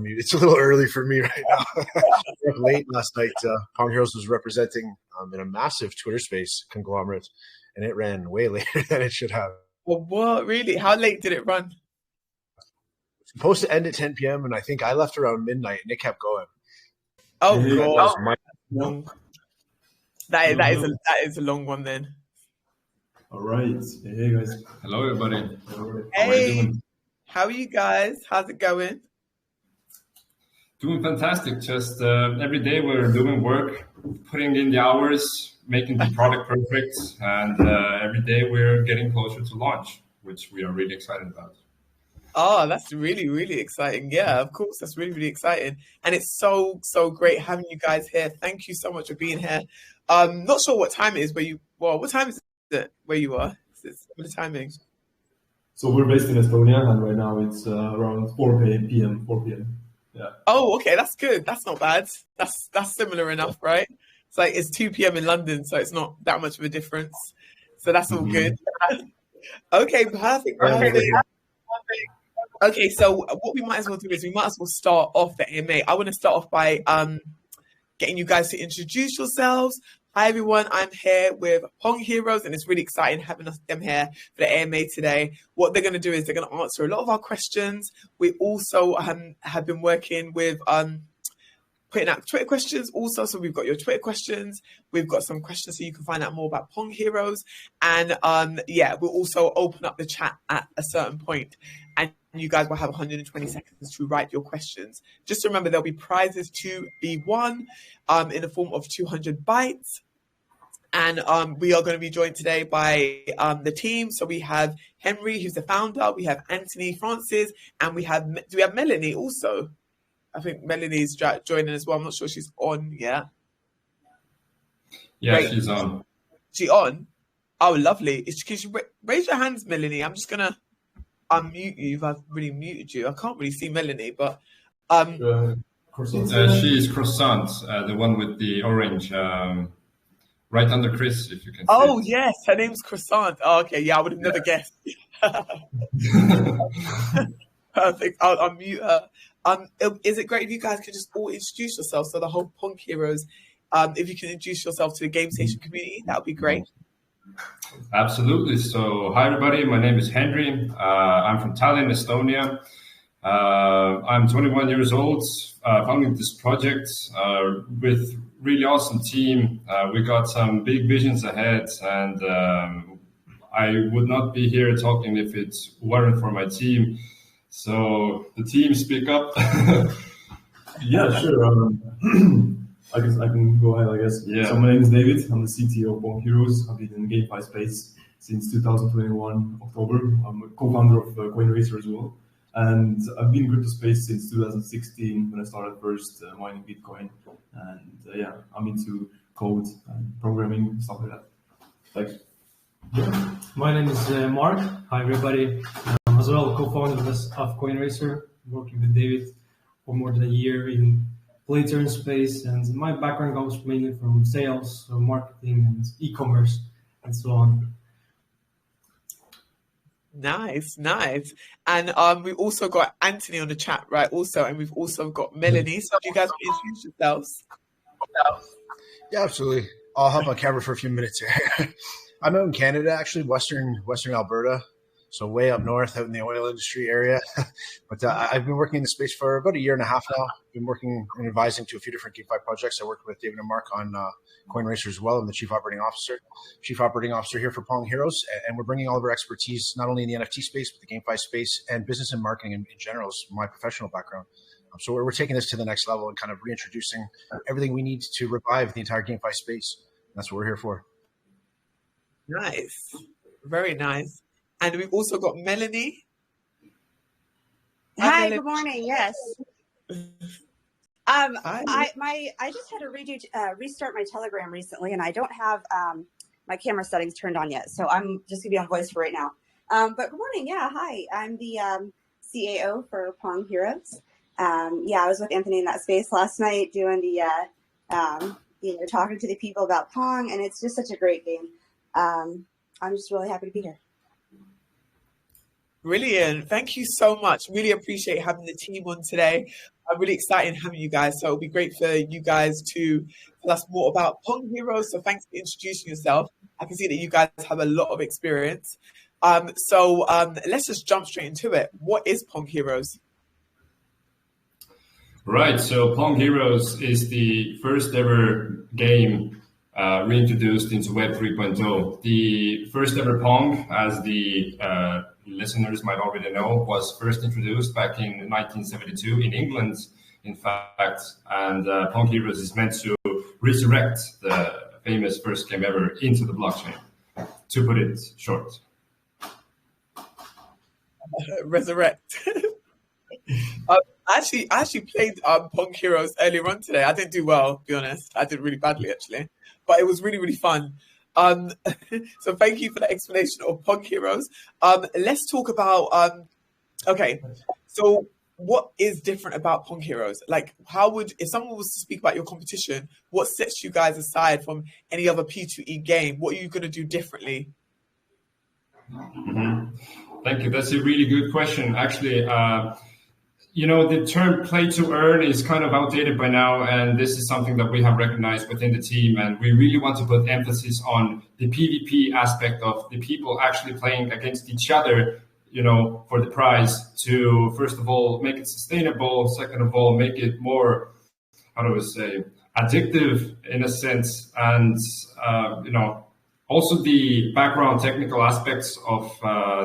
It's a little early for me right now. Late last night, Pong Heroes was representing in a massive Twitter space conglomerate, and it ran way later than it should have. Well, what, really? How late did it run? It's supposed to end at 10 p.m., and I think I left around midnight, and it kept going. Oh, God. That is a long one then. All right. Hey, guys. Hello, everybody. Hey, how are you guys? How's it going? Doing fantastic. Just every day we're doing work, putting in the hours, making the product perfect, and every day we're getting closer to launch, which we are really excited about. Oh, that's really, really exciting. Yeah, of course. That's really, really exciting. And it's so great having you guys here. Thank you so much for being here. Not sure what time it is what time is it where you are? What the timing? So we're based in Estonia, and right now it's around 4 p.m. Yeah. Oh, okay. That's good. That's not bad. That's similar enough, right? It's like it's 2 p.m. in London, so it's not that much of a difference. So that's all good. Okay, perfect. Okay, so what we might as well do is we might as well start off the AMA. I want to start off by getting you guys to introduce yourselves. Hi, everyone. I'm here with Pong Heroes, and it's really exciting having them here for the AMA today. What they're going to do is they're going to answer a lot of our questions. We also have been working with putting out Twitter questions also. So we've got your Twitter questions. We've got some questions so you can find out more about Pong Heroes. And we'll also open up the chat at a certain point. And you guys will have 120 seconds to write your questions. Just remember, there'll be prizes to be won in the form of 200 bytes. And we are going to be joined today by the team. So we have Henry, who's the founder. We have Anthony, Francis, and we have Melanie also. I think Melanie's joining as well. I'm not sure she's on yet. Yeah, great. She's on. She on? Oh, lovely. Can you raise your hands, Melanie? I'm just going to unmute you if I've really muted you. I can't really see Melanie, but... she's Croissant, the one with the orange, right under Chris, if you can see. Oh, yes, her name's Croissant. Oh, okay, yeah, I would have never guessed. Perfect. I'll unmute her. Is it great if you guys could just all introduce yourselves? So the whole Pong Heroes, if you can introduce yourself to the Game Station community, that would be great. Absolutely. So, hi everybody. My name is Henry. I'm from Tallinn, Estonia. I'm 21 years old. Founding this project with really awesome team. We got some big visions ahead, and I would not be here talking if it weren't for my team. So the team, speak up. Yeah, sure. I can go ahead, I guess. Yeah. So my name is David. I'm the CTO of Pong Heroes. I've been in the GameFi space since 2021, October. I'm a co-founder of CoinRacer as well. And I've been in crypto space since 2016 when I started first mining Bitcoin. And I'm into code and programming, stuff like that. Thanks. Yeah. My name is Mark. Hi, everybody. As well, co-founder of CoinRacer, working with David for more than a year in play turn space. And my background comes mainly from sales, so marketing and e-commerce and so on. Nice. And we've also got Anthony on the chat, right? Also, and we've also got Melanie. So you guys want to introduce yourselves? Yeah, absolutely. I'll hop on camera for a few minutes here. I'm out in Canada, actually, Western Alberta. So way up north, out in the oil industry area. But I've been working in the space for about a year and a half now. Been working and advising to a few different GameFi projects. I worked with David and Mark on CoinRacer as well. I'm the Chief Operating Officer here for Pong Heroes. And we're bringing all of our expertise, not only in the NFT space, but the GameFi space and business and marketing in general is my professional background. So we're taking this to the next level and kind of reintroducing everything we need to revive the entire GameFi space. And that's what we're here for. Nice. Very nice. And we've also got Melanie. Hi, Melanie. Good morning. Yes. I just had to restart my Telegram recently, and I don't have my camera settings turned on yet. So I'm just gonna be on voice for right now. But good morning. Yeah. Hi. I'm the CAO for Pong Heroes. I was with Anthony in that space last night doing the talking to the people about Pong, and it's just such a great game. I'm just really happy to be here. Brilliant. Thank you so much. Really appreciate having the team on today. I'm really excited having you guys. So it'll be great for you guys to tell us more about Pong Heroes. So thanks for introducing yourself. I can see that you guys have a lot of experience. So let's just jump straight into it. What is Pong Heroes? Right, so Pong Heroes is the first ever game reintroduced into Web 3.0. The first ever Pong, as the listeners might already know, was first introduced back in 1972 in England, in fact, and Pong Heroes is meant to resurrect the famous first game ever into the blockchain, to put it short. Resurrect. I actually played Pong Heroes earlier on today. I didn't do well, to be honest. I did really badly, actually. But it was really, really fun. So thank you for the explanation of Pong Heroes. Let's talk about, okay, so what is different about Pong Heroes? Like, if someone was to speak about your competition, what sets you guys aside from any other P2E game? What are you going to do differently? Mm-hmm. Thank you. That's a really good question. Actually, the term play to earn is kind of outdated by now, and this is something that we have recognized within the team, and we really want to put emphasis on the PvP aspect of the people actually playing against each other, for the prize, to, first of all, make it sustainable, second of all, make it more, addictive in a sense, and, also the background technical aspects of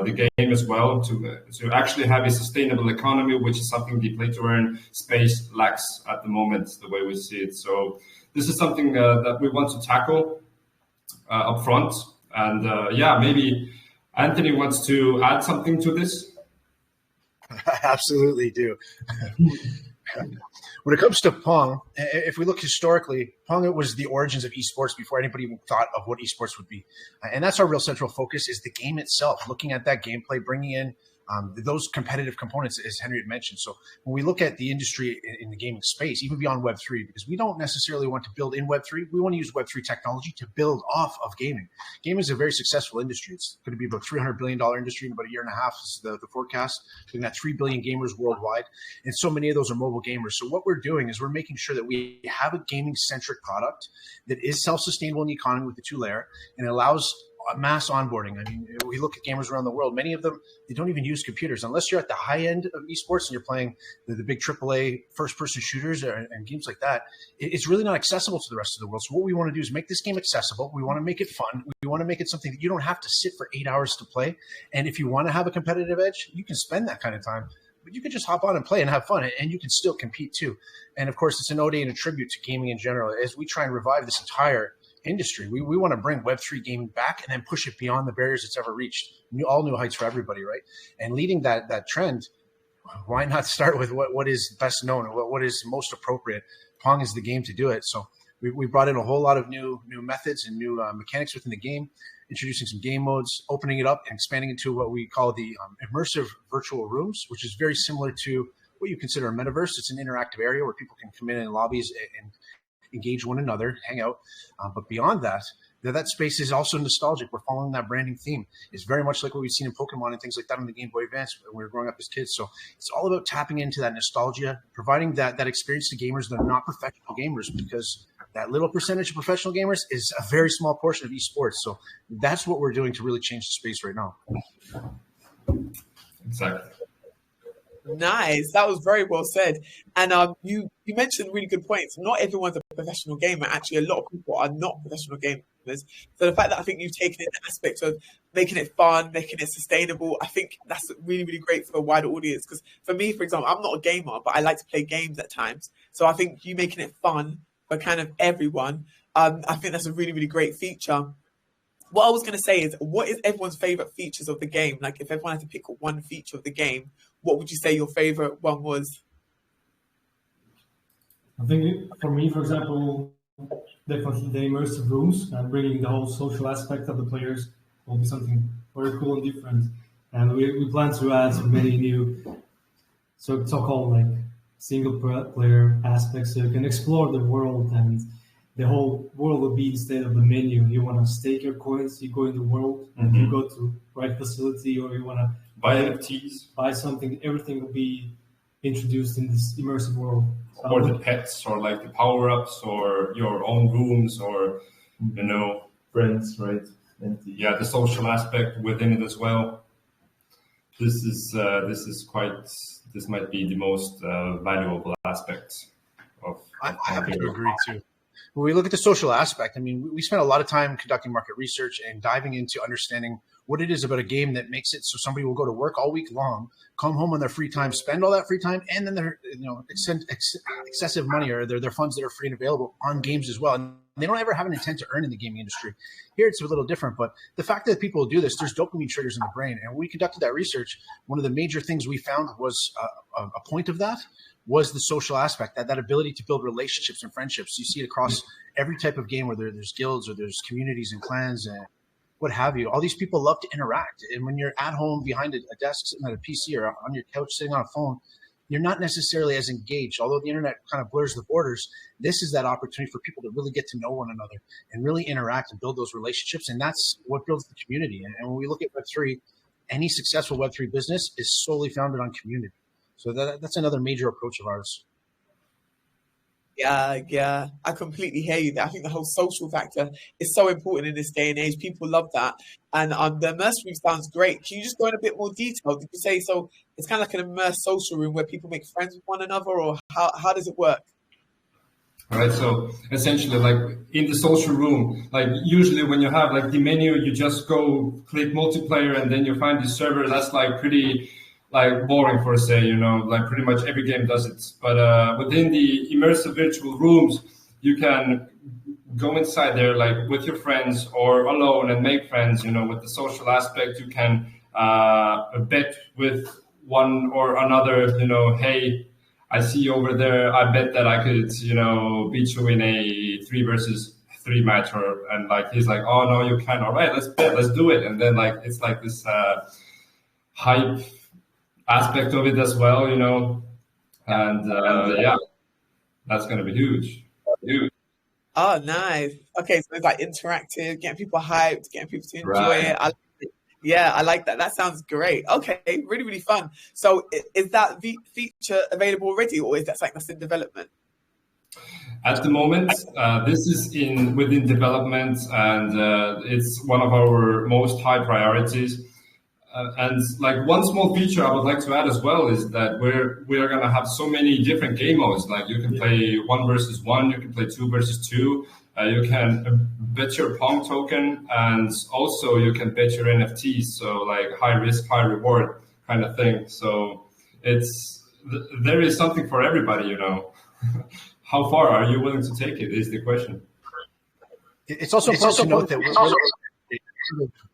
the game as well, to actually have a sustainable economy, which is something the play to earn space lacks at the moment, the way we see it. So this is something that we want to tackle up front. And maybe Anthony wants to add something to this. I absolutely do. When it comes to Pong, if we look historically, Pong, it was the origins of esports before anybody even thought of what esports would be. And that's our real central focus, is the game itself, looking at that gameplay, bringing in those competitive components, as Henry had mentioned. So when we look at the industry in the gaming space, even beyond Web3, because we don't necessarily want to build in Web3, we want to use Web3 technology to build off of gaming. Gaming is a very successful industry. It's going to be about a $300 billion industry in about a year and a half is the forecast. Looking at 3 billion gamers worldwide, and so many of those are mobile gamers. So what we're doing is we're making sure that we have a gaming-centric product that is self-sustainable in the economy with the 2-layer, and it allows mass onboarding. I mean, we look at gamers around the world. Many of them, they don't even use computers unless you're at the high end of esports and you're playing the big AAA first-person shooters and games like that. It's really not accessible to the rest of the world. So what we want to do is make this game accessible. We want to make it fun. We want to make it something that you don't have to sit for 8 hours to play. And if you want to have a competitive edge, you can spend that kind of time. But you can just hop on and play and have fun, and you can still compete too. And of course, it's an ode and a tribute to gaming in general. As we try and revive this entire industry, we want to bring Web3 gaming back and then push it beyond the barriers it's ever reached. All new heights for everybody, right? And leading that trend, why not start with what is best known, what is most appropriate? Pong is the game to do it. So we brought in a whole lot of new methods and new mechanics within the game, introducing some game modes, opening it up and expanding into what we call the immersive virtual rooms, which is very similar to what you consider a metaverse. It's an interactive area where people can come in lobbies and engage one another, hang out. But beyond that, that space is also nostalgic. We're following that branding theme. It's very much like what we've seen in Pokemon and things like that on the Game Boy Advance when we were growing up as kids. So it's all about tapping into that nostalgia, providing that experience to gamers that are not professional gamers, because that little percentage of professional gamers is a very small portion of esports. So that's what we're doing to really change the space right now. Exactly. Nice. That was very well said. And you mentioned really good points. Not everyone's a professional gamer. Actually, a lot of people are not professional gamers. So the fact that I think you've taken in the aspect of making it fun, making it sustainable, I think that's really, really great for a wider audience. Because for me, for example, I'm not a gamer, but I like to play games at times. So I think you making it fun for kind of everyone, I think that's a really, really great feature. What I was going to say is, what is everyone's favorite features of the game? Like, if everyone had to pick one feature of the game, what would you say your favorite one was? I think for me, for example, definitely the immersive rooms and bringing the whole social aspect of the players will be something very cool and different. And we plan to add many new so-called like single player aspects, so you can explore the world, and the whole world will be instead of the menu. You want to stake your coins, you go in the world, and you go to right facility, or you want to buy NFTs, buy something. Everything will be introduced in this immersive world. Or the pets, or like the power-ups, or your own rooms, or friends, right? Yeah, the social aspect within it as well. This might be the most valuable aspect of I happen to agree too. When we look at the social aspect, I mean, we spent a lot of time conducting market research and diving into understanding what it is about a game that makes it so somebody will go to work all week long, come home on their free time, spend all that free time, and then their excessive money or their funds that are free and available on games as well. And they don't ever have an intent to earn in the gaming industry. Here it's a little different, but the fact that people do this, there's dopamine triggers in the brain. And when we conducted that research, one of the major things we found was a point of that was the social aspect, that ability to build relationships and friendships. You see it across every type of game where there's guilds or there's communities and clans and what have you. All these people love to interact. And when you're at home behind a desk sitting at a PC or on your couch sitting on a phone, you're not necessarily as engaged. Although the internet kind of blurs the borders, this is that opportunity for people to really get to know one another and really interact and build those relationships. And that's what builds the community. And when we look at Web3, any successful Web3 business is solely founded on community. So that's another major approach of ours. Yeah, I completely hear you there. I think the whole social factor is so important in this day and age. People love that. And the immersive room sounds great. Can you just go in a bit more detail? Did you say so it's kind of like an immersed social room where people make friends with one another, or how does it work? All right, so essentially, like in the social room, like usually when you have like the menu, you just go click multiplayer and then you find the server. That's like pretty like boring for say, like pretty much every game does it. But within the immersive virtual rooms, you can go inside there like with your friends or alone and make friends. With the social aspect, you can bet with one or another. Hey, I see you over there. I bet that I could, beat you in a 3 versus 3 match, and like he's like, oh no, you can't. All right, let's bet, let's do it. And then like it's like this hype aspect of it as well, and yeah, that's going to be huge. Oh, nice. Okay, so it's like interactive, getting people hyped, getting people to enjoy it. I like that. That sounds great. Okay, really, really fun. So is that feature available already, or is that something that's in development? At the moment, this is within development, and it's one of our most high priorities. And like one small feature I would like to add as well is that we are going to have so many different game modes. Like you can play 1 versus 1, you can play 2 versus 2. You can bet your Pong token, and also you can bet your NFTs. So like high risk, high reward kind of thing. So there is something for everybody. How far are you willing to take it is the question. It's also important to note that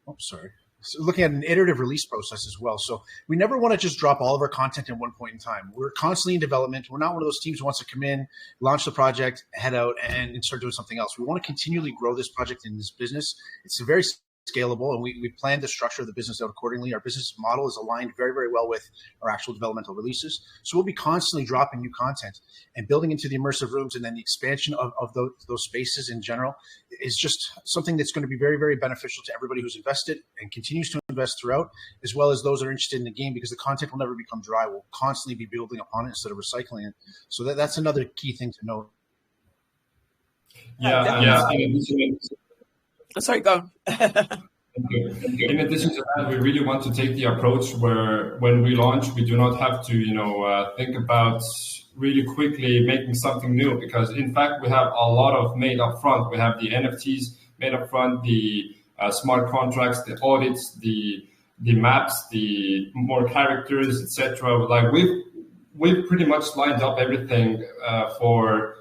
we're sorry. So looking at an iterative release process as well. So we never want to just drop all of our content at one point in time. We're constantly in development. We're not one of those teams who wants to come in, launch the project, head out, and start doing something else. We want to continually grow this project in this business. It's very scalable, and we plan to structure the business out accordingly. Our business model is aligned very, very well with our actual developmental releases. So we'll be constantly dropping new content and building into the immersive rooms, and then the expansion of those spaces in general is just something that's going to be very, very beneficial to everybody who's invested and continues to invest throughout, as well as those that are interested in the game, because the content will never become dry. We'll constantly be building upon it instead of recycling it. So that's another key thing to note. Yeah. Sorry, go on. In addition to that, we really want to take the approach where when we launch, we do not have to, think about really quickly making something new, because in fact, we have a lot of made up front. We have the NFTs made up front, the smart contracts, the audits, the maps, the more characters, etc. Like we've pretty much lined up everything for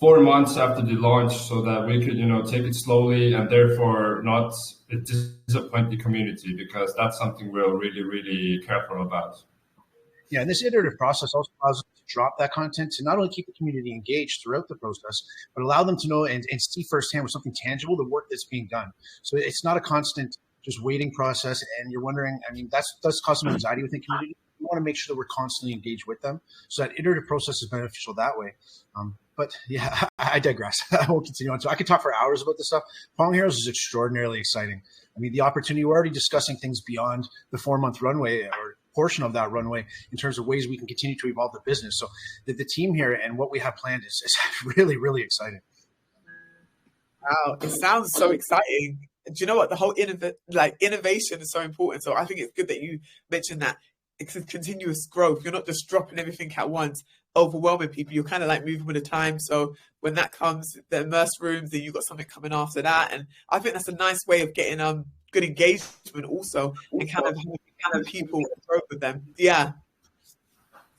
4 months after the launch, so that we could, take it slowly and therefore not disappoint the community, because that's something we're really, really careful about. Yeah, and this iterative process also allows us to drop that content to not only keep the community engaged throughout the process, but allow them to know and see firsthand with something tangible the work that's being done. So it's not a constant just waiting process, and you're wondering, that's cause some anxiety within community. We want to make sure that we're constantly engaged with them, so that iterative process is beneficial that way. But yeah, I digress. I won't continue on. So I could talk for hours about this stuff. Pong Heroes is extraordinarily exciting. The opportunity, we're already discussing things beyond the 4-month runway or portion of that runway in terms of ways we can continue to evolve the business. So the team here and what we have planned is really, really exciting. Wow, it sounds so exciting. Do you know what? The whole innovation is so important. So I think it's good that you mentioned that it's a continuous growth. You're not just dropping everything at once, overwhelming people. You're kind of like moving with the time. So when that comes, the immersed rooms, then you've got something coming after that. And I think that's a nice way of getting good engagement also, and kind of people grow with them. Yeah.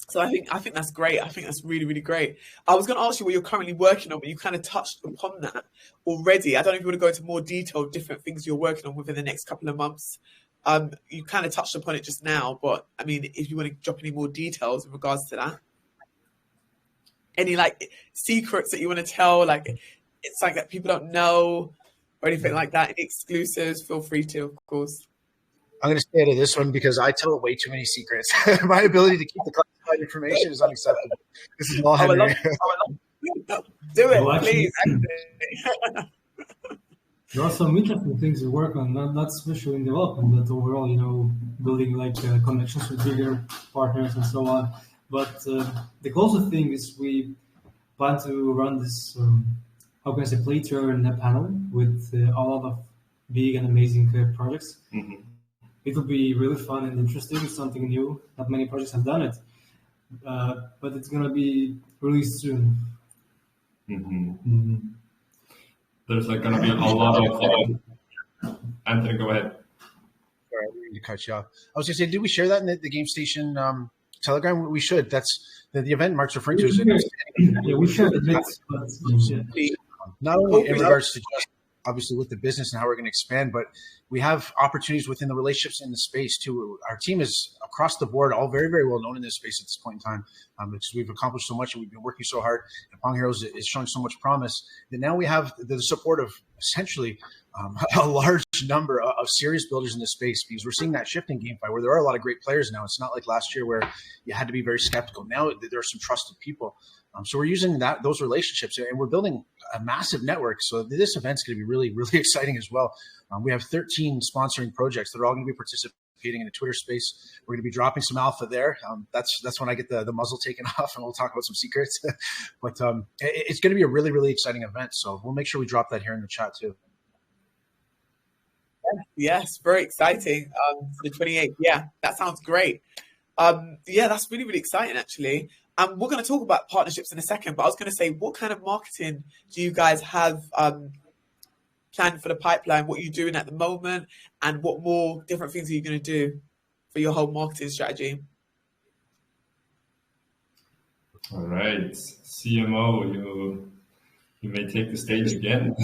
So I think that's great. I think that's really, really great. I was going to ask you what you're currently working on, but you kind of touched upon that already. I don't know if you want to go into more detail, different things you're working on within the next couple of months. You kind of touched upon it just now, but I mean, if you want to drop any more details in regards to that, any like secrets that you want to tell, like it's like that people don't know or anything like that, any exclusives, feel free to, of course. I'm going to stay out of this one because I tell way too many secrets. My ability to keep the classified information is unacceptable. This is all Henry. Do it, please. There are some interesting things to work on, not especially in development, but overall, building like connections with bigger partners and so on. But the closer thing is we plan to run this, play turn panel with a lot of big and amazing projects. Mm-hmm. It will be really fun and interesting. It's something new. Not many projects have done it, but it's going to be released soon. Mm-hmm. Mm-hmm. There's like going to be a lot of Anthony, go ahead. Sorry, I didn't mean to cut you off. I was going to say, did we share that in the Game Station Telegram? We should. That's the event Mark's referring to. Yeah, we shared it. Not only in regards to just obviously with the business and how we're going to expand, but we have opportunities within the relationships in the space too. Our team is across the board, all very, very well known in this space at this point in time. Because we've accomplished so much and we've been working so hard. And Pong Heroes is showing so much promise that now we have the support of essentially a large number of serious builders in this space, because we're seeing that shift in GameFi where there are a lot of great players now. It's not like last year where you had to be very skeptical. Now there are some trusted people. So we're using those relationships and we're building a massive network. So this event's going to be really, really exciting as well. We have 13 sponsoring projects that are all going to be participating in the Twitter space. We're going to be dropping some alpha there. That's when I get the muzzle taken off and we'll talk about some secrets. But it's going to be a really, really exciting event. So we'll make sure we drop that here in the chat too. Yes, very exciting. The 28th. Yeah, that sounds great. Yeah, that's really, really exciting actually. We're going to talk about partnerships in a second, but I was going to say, what kind of marketing do you guys have planned for the pipeline? What are you doing at the moment? And what more different things are you going to do for your whole marketing strategy? All right. CMO, you may take the stage again.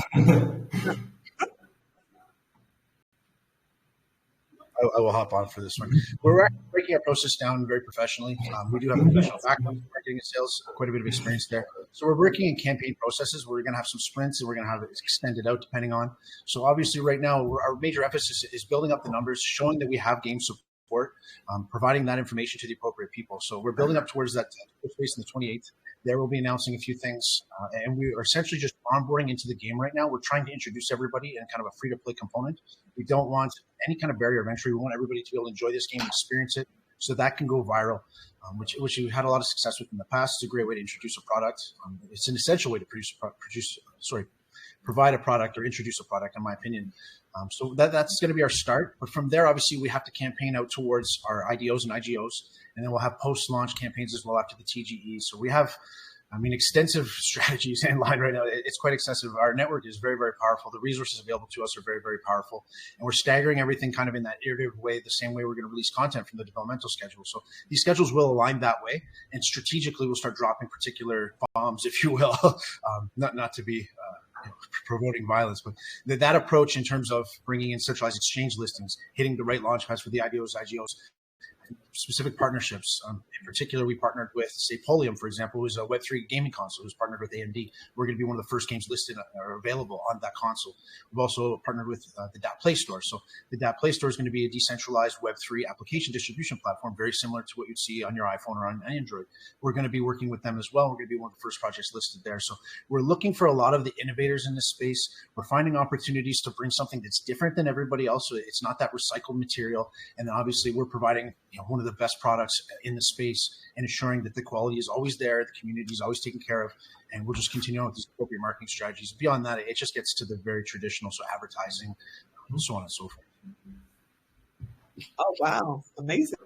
I will hop on for this one. We're actually breaking our process down very professionally. We do have a professional background in marketing and sales, quite a bit of experience there. So we're working in campaign processes. We're going to have some sprints and we're going to have it extended out depending on. So obviously right now, our major emphasis is building up the numbers, showing that we have game support, providing that information to the appropriate people. So we're building up towards that space in the 28th. There we'll be announcing a few things, and we are essentially just onboarding into the game right now. We're trying to introduce everybody in kind of a free-to-play component. We don't want any kind of barrier of entry. We want everybody to be able to enjoy this game and experience it so that can go viral, which we've had a lot of success with in the past. It's a great way to introduce a product. It's an essential way to provide a product or introduce a product, in my opinion. So that's going to be our start. But from there, obviously, we have to campaign out towards our IDOs and IGOs, and then we'll have post-launch campaigns as well after the TGE. So we have, extensive strategies in line right now. It's quite excessive. Our network is very, very powerful. The resources available to us are very, very powerful. And we're staggering everything kind of in that iterative way, the same way we're going to release content from the developmental schedule. So these schedules will align that way. And strategically, we'll start dropping particular bombs, if you will, not to be promoting violence, but that approach in terms of bringing in centralized exchange listings, hitting the right launch pads for the IDOs, IGOs, specific partnerships. In particular, we partnered with, say, Polium, for example, who's a Web3 gaming console who's partnered with AMD. We're going to be one of the first games listed or available on that console. We've also partnered with the DApp Play Store. So the DApp Play Store is going to be a decentralized Web3 application distribution platform, very similar to what you'd see on your iPhone or on Android. We're going to be working with them as well. We're going to be one of the first projects listed there. So we're looking for a lot of the innovators in this space. We're finding opportunities to bring something that's different than everybody else. So it's not that recycled material. And then obviously we're providing one of of the best products in the space and ensuring that the quality is always there, the community is always taken care of, and we'll just continue on with these appropriate marketing strategies. Beyond that, it just gets to the very traditional, so advertising, and so on and so forth. Oh, wow. Amazing.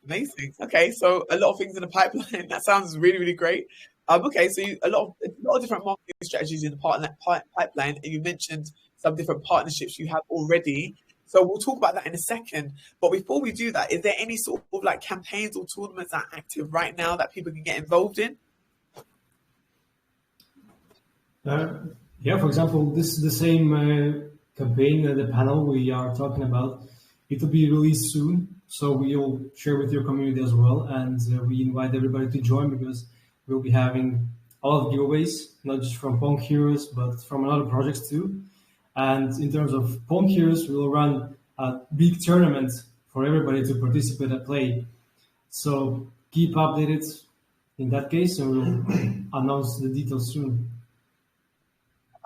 Amazing. Okay, so a lot of things in the pipeline. That sounds really, really great. Okay, so a lot of different marketing strategies in the pipeline, and you mentioned some different partnerships you have already. So we'll talk about that in a second. But before we do that, is there any sort of like campaigns or tournaments that are active right now that people can get involved in? Yeah, for example, this is the same campaign, the panel we are talking about. It will be released soon, so we'll share with your community as well. And we invite everybody to join because we'll be having a lot of giveaways, not just from Pong Heroes, but from other projects too. And in terms of Pong Heroes, we'll run a big tournament for everybody to participate and play. So keep updated in that case, and we'll announce the details soon.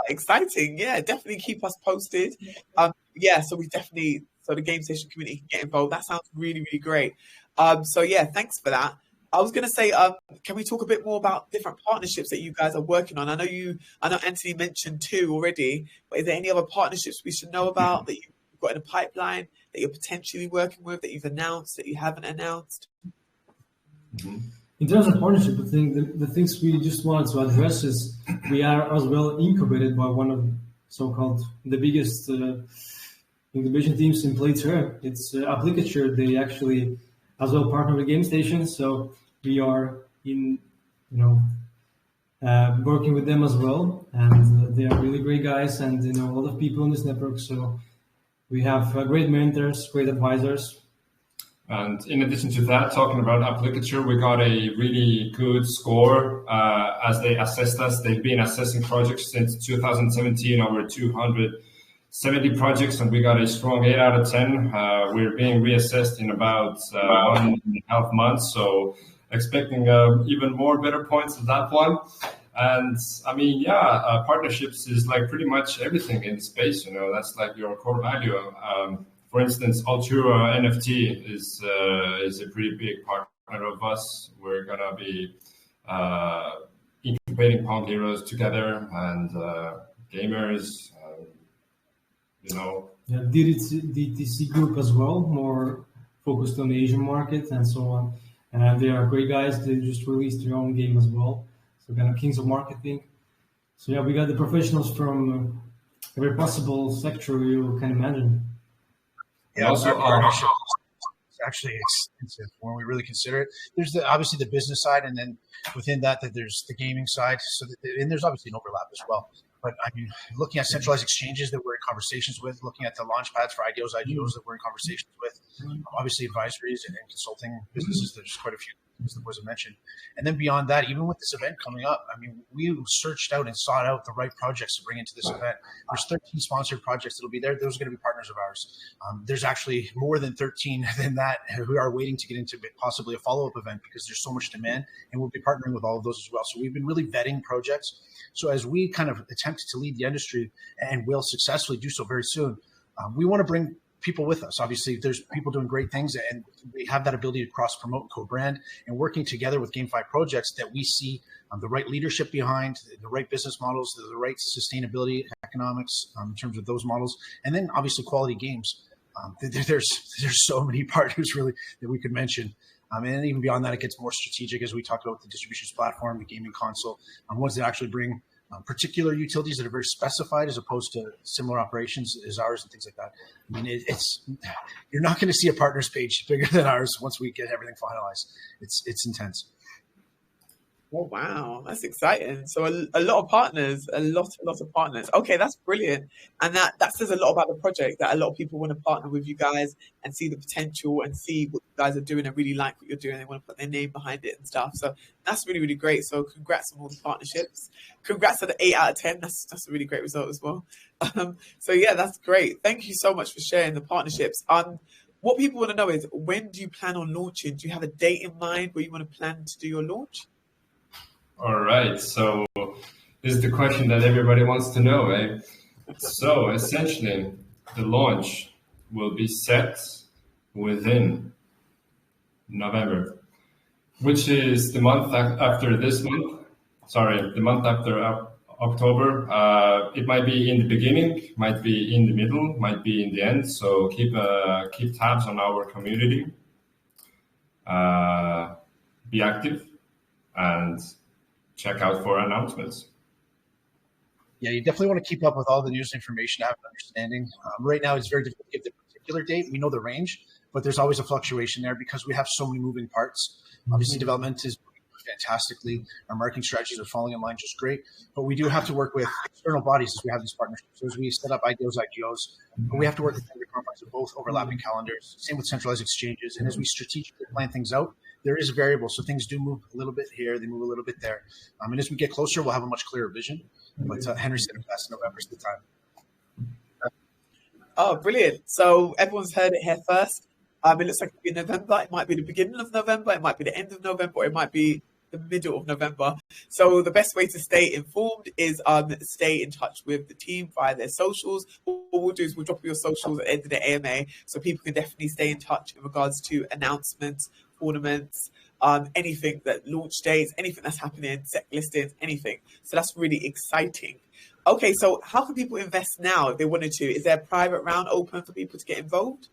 Exciting. Yeah, definitely keep us posted. So the Game Station community can get involved. That sounds really, really great. So yeah, thanks for that. I was going to say, can we talk a bit more about different partnerships that you guys are working on? I know Anthony mentioned 2 already, but is there any other partnerships we should know about that you've got in the pipeline that you're potentially working with, that you've announced, that you haven't announced? In terms of partnership, I think the things we just wanted to address is we are as well incubated by one of so-called the biggest incubation teams in Playterm. It's Applicature. They actually as well partner with Game Station, so we are working with them as well, and they are really great guys, and a lot of people in this network. So we have great mentors, great advisors. And in addition to that, talking about Applicature, we got a really good score as they assessed us. They've been assessing projects since 2017, over 270 projects, and we got a strong 8 out of 10. We're being reassessed in about 1.5 months, so expecting even more better points at that one. And I mean, partnerships is like pretty much everything in space. That's like your core value. For instance, Altura NFT is a pretty big partner of us. We're gonna be incubating Pong Heroes together, and gamers. Yeah, DTC Group as well, more focused on the Asian market and so on. And they are great guys. They just released their own game as well. So kind of kings of marketing. So yeah, we got the professionals from every possible sector you can imagine. Yeah, also partnership is actually extensive when we really consider it. There's obviously the business side, and then within that there's the gaming side. And there's obviously an overlap as well. But I mean, looking at centralized exchanges that we're in conversations with, looking at the launch pads for IDOs that we're in conversations with, obviously advisories and consulting businesses. There's quite a few things that wasn't mentioned. And then beyond that, even with this event coming up, I mean, we searched out and sought out the right projects to bring into this event. There's 13 sponsored projects that'll be there. Those are going to be partners of ours. There's actually more than 13 than that who are waiting to get into possibly a follow-up event because there's so much demand, and we'll be partnering with all of those as well. So we've been really vetting projects. So as we kind of attempt to lead the industry, and will successfully do so very soon, we want to bring people with us. Obviously, there's people doing great things, and we have that ability to cross-promote and co-brand, and working together with GameFi projects that we see the right leadership behind, the right business models, the right sustainability economics in terms of those models, and then obviously quality games. There's so many partners really that we could mention. And even beyond that, it gets more strategic as we talk about the distributions platform, the gaming console, ones that actually bring particular utilities that are very specified as opposed to similar operations as ours and things like that. I mean, you're not going to see a partners page bigger than ours once we get everything finalized. It's intense. Oh, wow. That's exciting. So a lot of partners, a lot of partners. Okay, that's brilliant. And that says a lot about the project, that a lot of people want to partner with you guys and see the potential and see what you guys are doing and really like what you're doing. They want to put their name behind it and stuff. So that's really, really great. So congrats on all the partnerships. Congrats on the 8 out of 10. That's a really great result as well. So yeah, that's great. Thank you so much for sharing the partnerships. What people want to know is, when do you plan on launching? Do you have a date in mind where you want to plan to do your launch? All right, so this is the question that everybody wants to know, eh? So essentially, the launch will be set within November, which is the month after this month. Sorry, the month after October. It might be in the beginning, might be in the middle, might be in the end. So keep tabs on our community. Be active and check out for announcements. Yeah, you definitely want to keep up with all the news information, have an understanding. Right now, it's very difficult to give the particular date. We know the range, but there's always a fluctuation there because we have so many moving parts. Obviously, development is fantastically. Our marketing strategies are falling in line just great, but we do have to work with external bodies as we have these partnerships. So as we set up IGOs, we have to work with vendor confines of both overlapping calendars. Same with centralized exchanges. And as we strategically plan things out, there is a variable. So things do move a little bit here, they move a little bit there. And as we get closer, we'll have a much clearer vision. But Henry said it best, November's the time. Oh, brilliant. So everyone's heard it here first. It looks like it'll be November. It might be the beginning of November. It might be the end of November. Or it might be the middle of November. So the best way to stay informed is stay in touch with the team via their socials. What we'll do is we'll drop your socials at the end of the AMA so people can definitely stay in touch in regards to announcements, tournaments, anything that launch dates, anything that's happening, SEC listings, anything. So that's really exciting. Okay, so how can people invest now if they wanted to? Is there a private round open for people to get involved?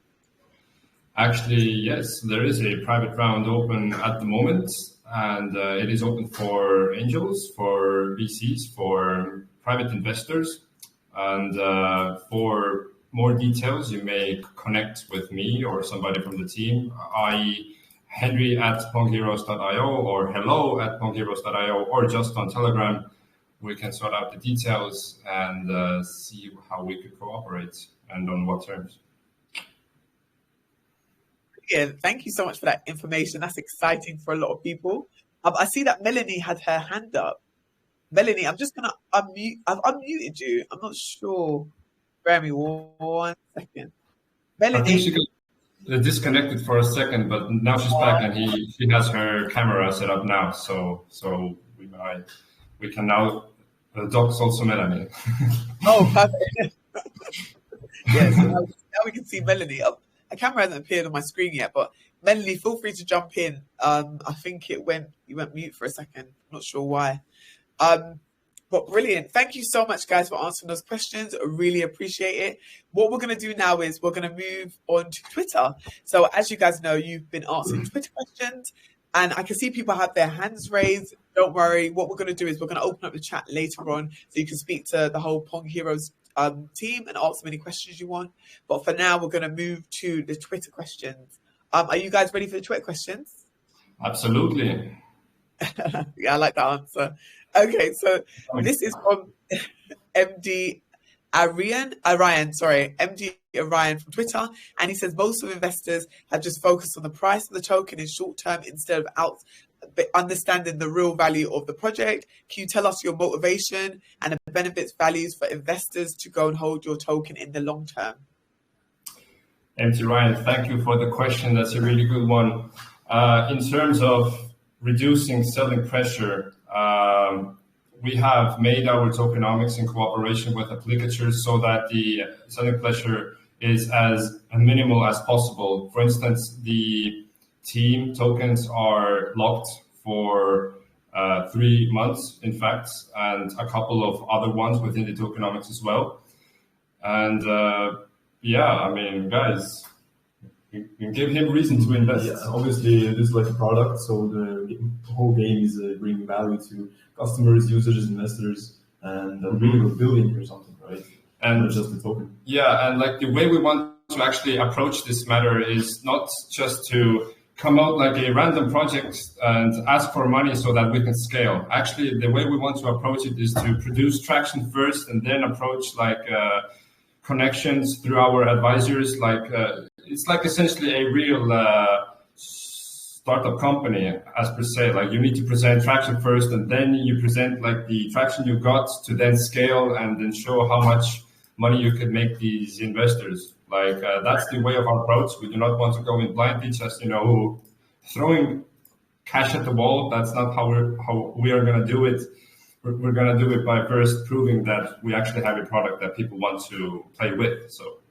Actually, yes, there is a private round open at the moment, and it is open for angels, for VCs, for private investors. And for more details, you may connect with me or somebody from the team, i.e. henry@pongheroes.io or hello@pongheroes.io, or just on Telegram. We can sort out the details and see how we could cooperate and on what terms. Yeah, thank you so much for that information. That's exciting for a lot of people. I see that Melanie had her hand up. Melanie, I'm just going to unmute. I've unmuted you. I'm not sure. Bear me 1 second. Melanie. I think she got disconnected for a second, but now she's back and she has her camera set up now. So we can now dox also Melanie. Oh, perfect. Yes, now we can see Melanie. A camera hasn't appeared on my screen yet, but Melanie, feel free to jump in. I think you went mute for a second. I'm not sure why. But brilliant. Thank you so much, guys, for answering those questions. I really appreciate it. What we're going to do now is we're going to move on to Twitter. So as you guys know, you've been answering Twitter questions, and I can see people have their hands raised. Don't worry. What we're going to do is we're going to open up the chat later on so you can speak to the whole Pong Heroes team and ask them any questions you want. But for now, we're going to move to the Twitter questions. Are you guys ready for the Twitter questions? Absolutely. Yeah, I like that answer. Okay, so this is from MD Arian, MD Orion from Twitter, and he says most of investors have just focused on the price of the token in short term instead of understanding the real value of the project. Can you tell us your motivation and the benefits values for investors to go and hold your token in the long term? MD Ryan, thank you for the question. That's a really good one. In terms of reducing selling pressure, we have made our tokenomics in cooperation with applicators so that the selling pressure is as minimal as possible. For instance, the team tokens are locked for 3 months, in fact, and a couple of other ones within the tokenomics as well. And guys, you give him reason to invest. Yeah, obviously, this is like a product, so the whole game is bringing value to customers, users, investors, and really we're building here something, right? And not just the token. Yeah, and like the way we want to actually approach this matter is not just to come out like a random project and ask for money so that we can scale. Actually, the way we want to approach it is to produce traction first and then approach like connections through our advisors. It's like essentially a real startup company, as per se. Like you need to present traction first, and then you present like the traction you got to then scale and then show how much money you could make these investors. Like that's the way of our approach. We do not want to go in blindly, just throwing cash at the wall. That's not how we are going to do it. We're going to do it by first proving that we actually have a product that people want to play with. So.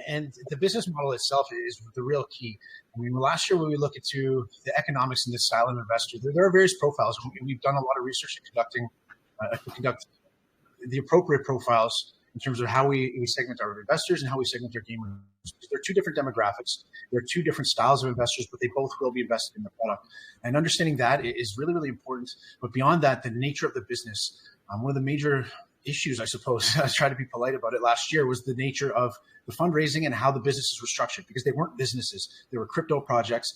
And the business model itself is the real key. I mean, last year when we look into the economics in this style of investor, there are various profiles. We've done a lot of research in conduct the appropriate profiles in terms of how we segment our investors and how we segment our gamers. There are two different demographics. There are two different styles of investors, but they both will be invested in the product. And understanding that is really, really important. But beyond that, the nature of the business, one of the major issues, I suppose, I tried to be polite about it last year, was the nature of the fundraising and how the businesses were structured, because they weren't businesses. They were crypto projects.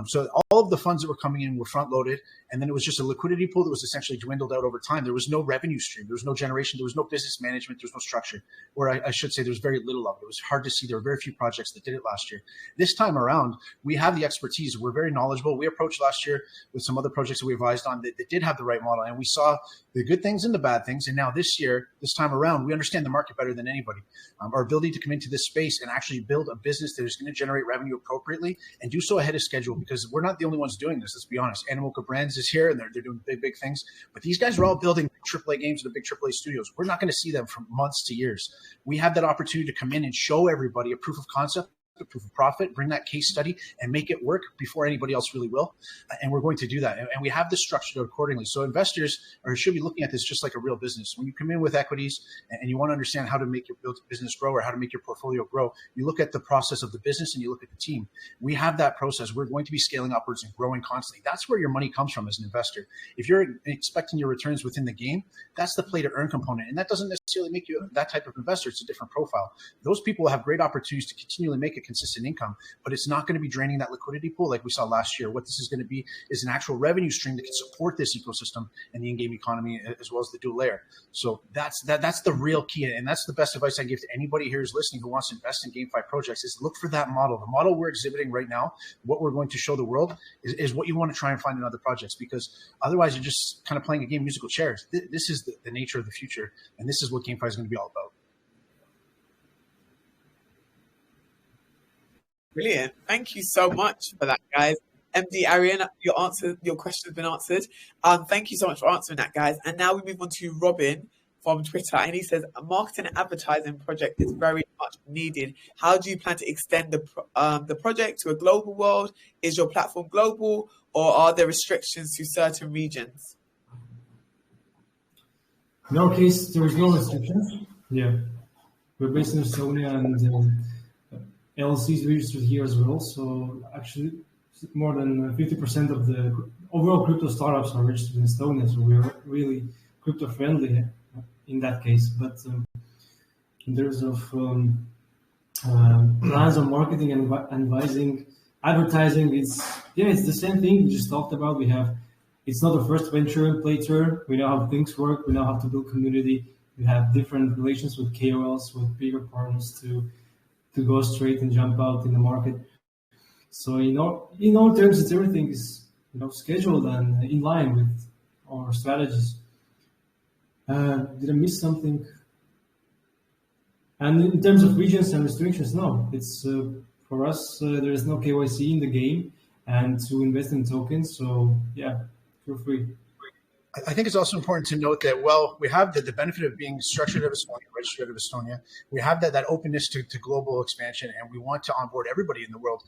So all of the funds that were coming in were front loaded. And then it was just a liquidity pool that was essentially dwindled out over time. There was no revenue stream. There was no generation. There was no business management. There was no structure. Or I should say there was very little of it. It was hard to see. There were very few projects that did it last year. This time around, we have the expertise. We're very knowledgeable. We approached last year with some other projects that we advised on that did have the right model. And we saw the good things and the bad things. And now this year, this time around, we understand the market better than anybody. Our ability to come into this space and actually build a business that is going to generate revenue appropriately and do so ahead of schedule, because we're not the only ones doing this. Let's be honest. Animoca Brands is here and they're doing big things. But these guys are all building AAA games in the big AAA studios. We're not going to see them for months to years. We have that opportunity to come in and show everybody a proof of concept, a proof of profit, bring that case study and make it work before anybody else really will. And we're going to do that. And we have this structured accordingly. So investors should be looking at this just like a real business. When you come in with equities and you want to understand how to make your business grow or how to make your portfolio grow, you look at the process of the business and you look at the team. We have that process. We're going to be scaling upwards and growing constantly. That's where your money comes from as an investor. If you're expecting your returns within the game, that's the play to earn component. And that doesn't necessarily make you that type of investor. It's a different profile. Those people have great opportunities to continually make a consistent income, but it's not going to be draining that liquidity pool like we saw last year. What this is going to be is an actual revenue stream that can support this ecosystem and the in-game economy as well as the dual layer. So that's the real key. And that's the best advice I give to anybody here who's listening who wants to invest in GameFi projects is look for that model. The model we're exhibiting right now, what we're going to show the world is what you want to try and find in other projects, because otherwise you're just kind of playing a game of musical chairs. This is the nature of the future. And this is what GameFi is going to be all about. Brilliant. Thank you so much for that, guys. MD Arian, your question has been answered. Thank you so much for answering that, guys. And now we move on to Robin from Twitter. And he says, a marketing and advertising project is very much needed. How do you plan to extend the project to a global world? Is your platform global, or are there restrictions to certain regions? In our case, there is no restrictions. Yeah. We're based in Estonia and LLC is registered here as well. So actually, more than 50% of the overall crypto startups are registered in Estonia. So we're really crypto friendly in that case. But in terms of plans on marketing and advising, advertising, it's the same thing we just talked about. It's not the first venture in Playter. We know how things work. We know how to build community. We have different relations with KOLs, with bigger partners to go straight and jump out in the market. So in all terms, everything is scheduled and in line with our strategies. Did I miss something? And in terms of regions and restrictions, no. It's for us. There is no KYC in the game, and to invest in tokens. So yeah, feel free. I think it's also important to note that, well, we have the benefit of being structured out of Estonia, registered out of Estonia. We have that openness to global expansion, and we want to onboard everybody in the world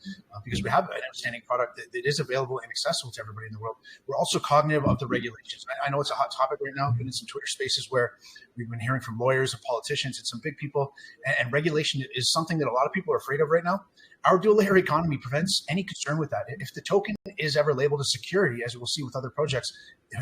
because we have an outstanding product that is available and accessible to everybody in the world. We're also cognitive of the regulations. I know it's a hot topic right now. I've been in some Twitter spaces where we've been hearing from lawyers and politicians and some big people, and regulation is something that a lot of people are afraid of right now. Our dual layer economy prevents any concern with that. If the token is ever labeled as security, as we'll see with other projects,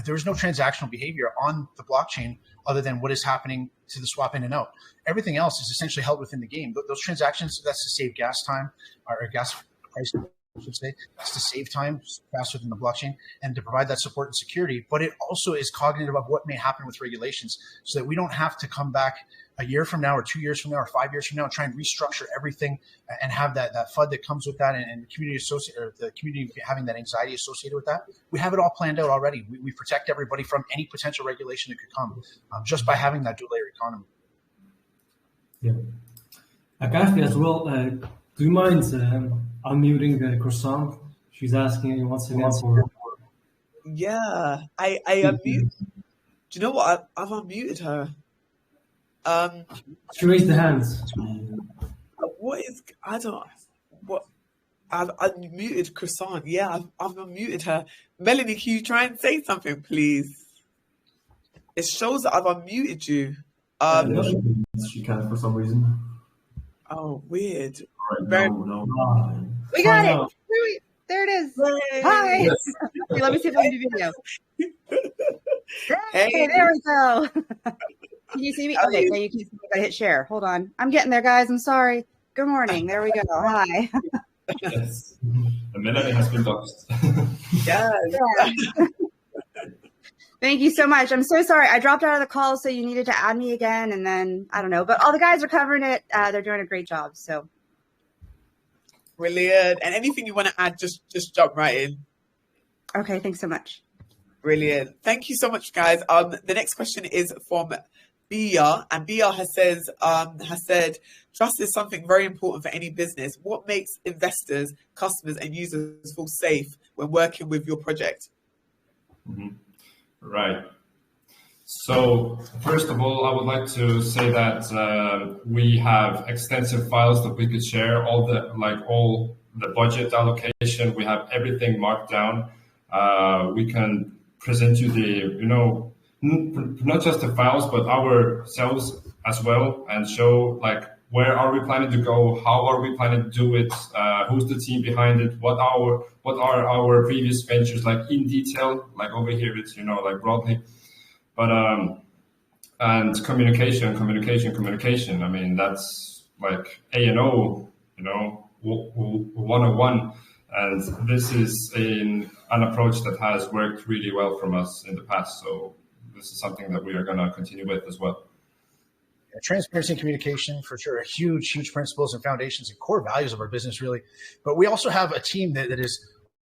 there is no transactional behavior on the blockchain other than what is happening to the swap in and out. Everything else is essentially held within the game. Those transactions, that's to save gas time or gas price, I should say. That's to save time faster than the blockchain and to provide that support and security. But it also is cognitive of what may happen with regulations so that we don't have to come back a year from now or 2 years from now or 5 years from now and try and restructure everything and have that FUD that comes with that and the community having that anxiety associated with that. We have it all planned out already. We protect everybody from any potential regulation that could come just by having that dual layer economy. Yeah. Kaffy as well, do you mind unmuting Croissant? She's asking once again for... Yeah, I unmute. Do you know what? I've unmuted her. She raised the hands. What is, I don't, what, I've unmuted Croissant. Yeah, I've unmuted her. Melanie, can you try and say something, please? It shows that I've unmuted you. Yeah, she can't for some reason. Oh, weird. Right, no. We got it. There it is. Yay. Hi. Yes. Okay, let me see if I can do video. Hey. Hey, there we go. Can you see me? Okay, now you can see me. I gotta hit share. Hold on. I'm getting there, guys. I'm sorry. Good morning. There we go. Hi. Yes. And Melanie has been doxed. Yes. Yeah. Thank you so much. I'm so sorry. I dropped out of the call, so you needed to add me again, and then I don't know. But all the guys are covering it. They're doing a great job. So Brilliant. And anything you want to add, just jump right in. okay, thanks so much. Brilliant. Thank you so much, guys. The next question is from Bia, and Bia has said, trust is something very important for any business. What makes investors, customers, and users feel safe when working with your project? Mm-hmm. Right. So first of all, I would like to say that we have extensive files that we could share, all the budget allocation. We have everything marked down. We can present you not just the files, but ourselves as well, and show where are we planning to go, how are we planning to do it, who's the team behind it, what are our previous ventures in detail, over here it's broadly, but and communication. I mean, that's A&O, 101, and this is an approach that has worked really well from us in the past. So this is something that we are going to continue with as well. Transparency and communication, for sure, are huge principles and foundations and core values of our business, really. But we also have a team that is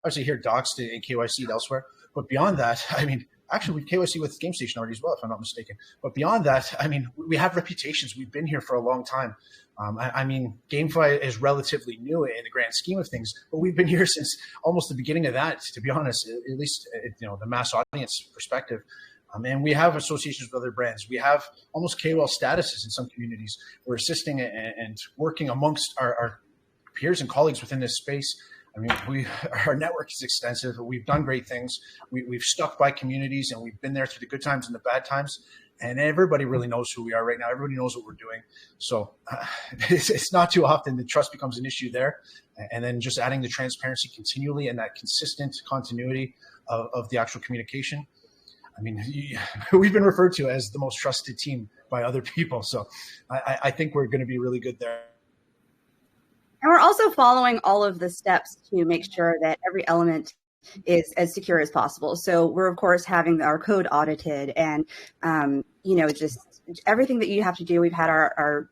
obviously here doxed and KYC'd elsewhere. But beyond that, I mean, actually, we've KYC with GameStation already as well, if I'm not mistaken. But beyond that, I mean, we have reputations. We've been here for a long time. I mean, GameFi is relatively new in the grand scheme of things, but we've been here since almost the beginning of that, to be honest, at least, the mass audience perspective. And we have associations with other brands. We have almost KOL statuses in some communities. We're assisting and working amongst our peers and colleagues within this space. I mean, our network is extensive. We've done great things. We've stuck by communities, and we've been there through the good times and the bad times. And everybody really knows who we are right now. Everybody knows what we're doing. So it's not too often that trust becomes an issue there. And then just adding the transparency continually and that consistent continuity of the actual communication. I mean, we've been referred to as the most trusted team by other people. So I think we're going to be really good there. And we're also following all of the steps to make sure that every element is as secure as possible. So we're, of course, having our code audited and, just everything that you have to do. We've had our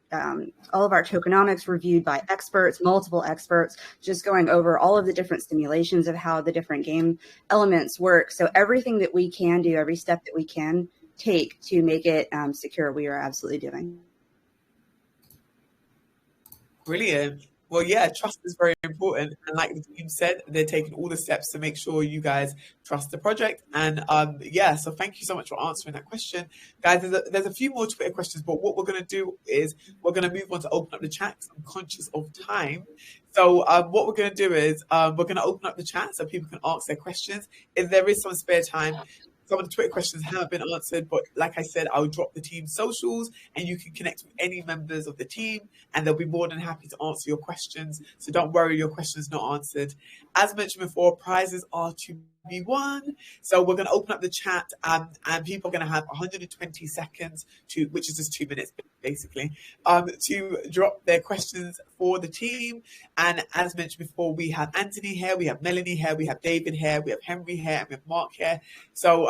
all of our tokenomics reviewed by experts, multiple experts, just going over all of the different simulations of how the different game elements work. So everything that we can do, every step that we can take to make it secure, we are absolutely doing. Brilliant. Well, yeah, trust is very important. And like the team said, they're taking all the steps to make sure you guys trust the project. And so thank you so much for answering that question. Guys, there's a few more Twitter questions, but what we're going to do is we're going to move on to open up the chat. I'm conscious of time. So what we're going to do is we're going to open up the chat so people can ask their questions. If there is some spare time, some of the Twitter questions haven't been answered, but like I said, I'll drop the team's socials and you can connect with any members of the team and they'll be more than happy to answer your questions. So don't worry, your question's not answered. As mentioned before, prizes are to be won. So we're going to open up the chat and people are going to have 120 seconds which is just 2 minutes basically, to drop their questions for the team. And as mentioned before, we have Anthony here, we have Melanie here, we have David here, we have Henry here, and we have Mark here. So